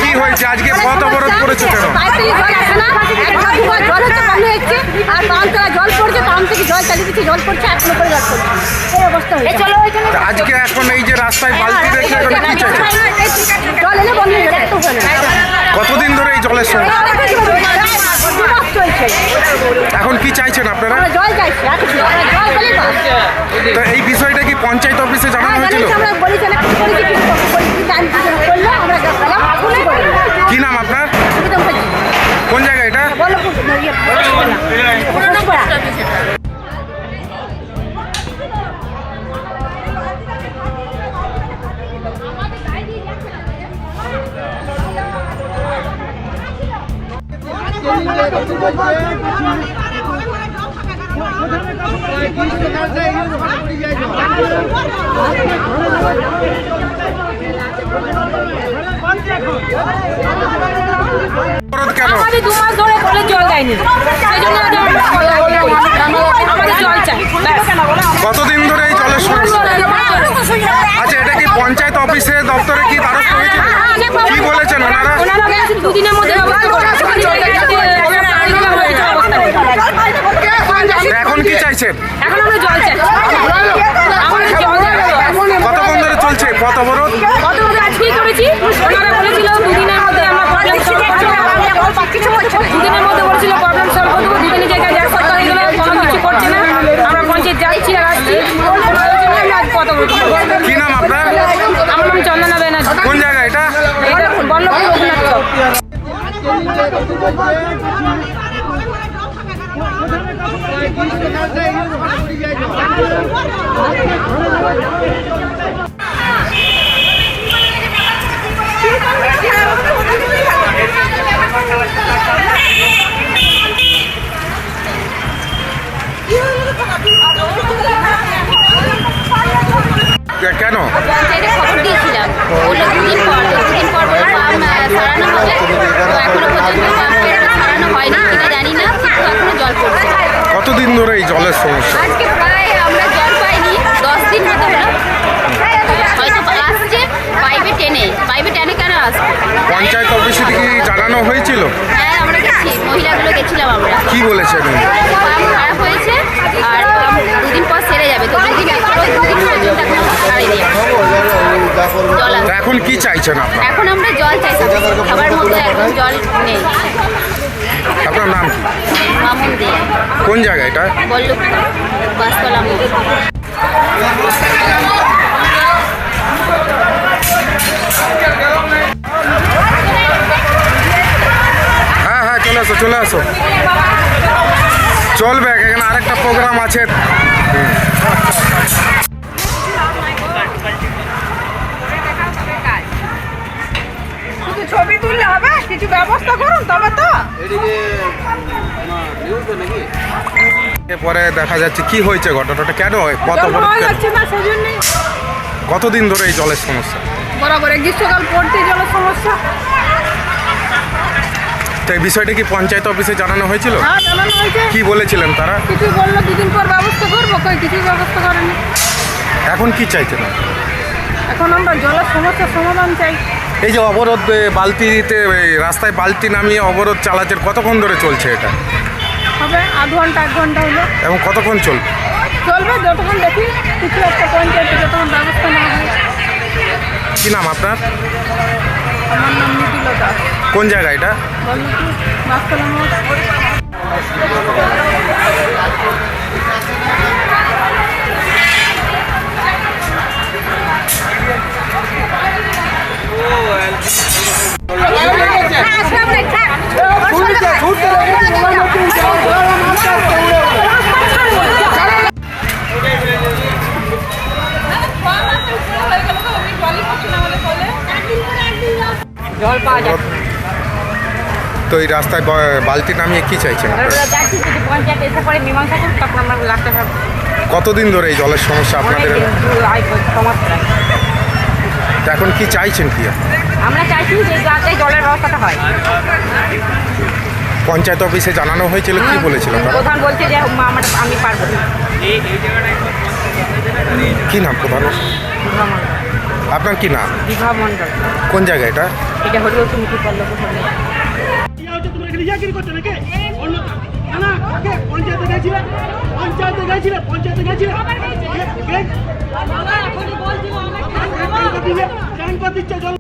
কি হয়েছে আজকে পথ অবরোধ করেছে কেন? আজকে এখন এই যে রাস্তায় বালতি রেখে কি চাইছে? কতদিন ধরে এই জলের সমস্যা? এখন কি চাইছেন আপনারা? তো এই বিষয়টা কি পঞ্চায়েত অফিসে জানানো হয়েছিল? কি নাম আপনার? কোন জায়গা এটা? আমাদের 2 মাস ধরে কলের জল দেয়নি, সেই জন্য আমাদের জল চাই। কতদিন ধরে এই জলের সমস্যা? আচ্ছা, এটা কি পঞ্চায়েত অফিসে দপ্তরে কি দ্বারস্থ হয়েছে? কি বলেছেন ওনারা? ওনারা বলেছেন 2 দিনের মধ্যে ব্যবস্থা করবে। এখন কি চাইছেন? এখন আমরা জল চাই। আমাদের জল কতক্ষণ ধরে চলছে পথ অবরোধ? আজকেই করেছি। ওনারা বলেছিল 2 দিনের মধ্যে আমরা প্রবলেম সলভ করবো। 2 দিনের মধ্যে বলেছিল প্রবলেম সলভ করবো। 2 দিনের জায়গায় 1 সপ্তাহ হয়ে গেল, কোনো কিছু করছে না। আমরা পঞ্চায়েত যাচ্ছি আর আসছি। কি নাম আপনার? আমার নাম চন্দনা ব্যানার্জি। কোন জায়গা এটা? এটা বল্লভপুর রঘুনাথ চক। কেন? পঞ্চায়েতে খবর দিয়েছিলাম, বললো 2 দিন পর পাম্প সারানো হবে। তো এখনো পর্যন্ত পাম্পের সারানো হয়নি, এটা জানি না, কিন্তু এখনো জল পড়ছে। কতদিন ধরে এই জলের সমস্যা? আজকে প্রায় আমরা জল পাইনি, 10 দিন মতো হলো। হয়তো আসছে পাইপে টেনে কেন আসবে? পঞ্চায়েত অফিসে কি জানানো হয়েছিল? হ্যাঁ, আমরা গেছি, মহিলাগুলো গেছিলাম আমরা। কি বলেছেন? পাম্প খারাপ হয়েছে আর পাম্প 2 দিন পর সেরে যাবে। তো 2 দিন পর্যন্ত এখন সারাইনি। জল আসবে। এখন কি চাইছেন আপনারা? এখন আমরা জল চাই, খাবার মধ্যে এখন জল নেই। আপনার নাম কি? মামুন দে, কোন জায়গা এটা? বল্লভপুর বাসতলা মোড়। হ্যাঁ, চলে আসো। চলবে, এখানে আরেকটা প্রোগ্রাম আছে। ছবি তুললে হবে, কিছু ব্যবস্থা করুন তবে তো। পরে দেখা যাচ্ছে কি হয়েছে, ঘটনাটা কেন যাচ্ছে না, সেই জন্যই। কতদিন ধরে এই জলের সমস্যা? বরাবর গ্রীষ্মকাল পড়তে জলের সমস্যা। তো এই বিষয়টা কি পঞ্চায়েত অফিসে জানানো হয়েছিল? হ্যাঁ, জানানো হয়েছে। কি বলেছিলেন তারা? কিছু বললো 2 দিন পর ব্যবস্থা করবো, কিছু ব্যবস্থা করেনি। এখন কি চাইছেন? এখন আমরা জলের সমস্যার সমাধান চাই। এই যে অবরোধ, বালতিতে রাস্তায় বালতি নামিয়ে অবরোধ চালাচ্ছে, কতক্ষণ ধরে চলছে এটা? হবে আধ ঘন্টা 1 ঘন্টা হলো। এবং কতক্ষণ চলবে? যতক্ষণ দেখি কিছু একটা পঞ্চায়েতে যতক্ষণ ব্যবস্থা না হয়। কি নাম আপনার? আমার নাম নিতিলতা। কোন জায়গা এটা? বল্লভপুর বাসতলা মোড়। জল পাওয়া যায়। তো এই রাস্তায় বালতি নামিয়ে কি চাইছেন? পঞ্চায়েত এসে পরে মীমাংসা করুন, তখন আমরা লাগতে পারবো। কতদিন ধরে এই জলের সমস্যা আপনাদের? তো এখন কি চাইছেন কি? আমরা চাইছি যে যাতে জলের ব্যবস্থাটা হয়। পঞ্চায়েত অফিসে জানানো হয়েছিল, কি বলেছিল তারা? প্রধান বলছে যে আমি পারবো না। কি নাম প্রধান? বিভা মণ্ডল। আপনার কি নাম? বিভা মণ্ডল। কোন জায়গা এটা? এটা হরিবংশ মুখী পল্লব। তোমরা এখানে ইয়াকিরি করছো নাকি? না কে পঞ্চায়েতে গেছিলে? পঞ্চায়েতে গেছিলে? কে? জান করে দিচ্ছে জল।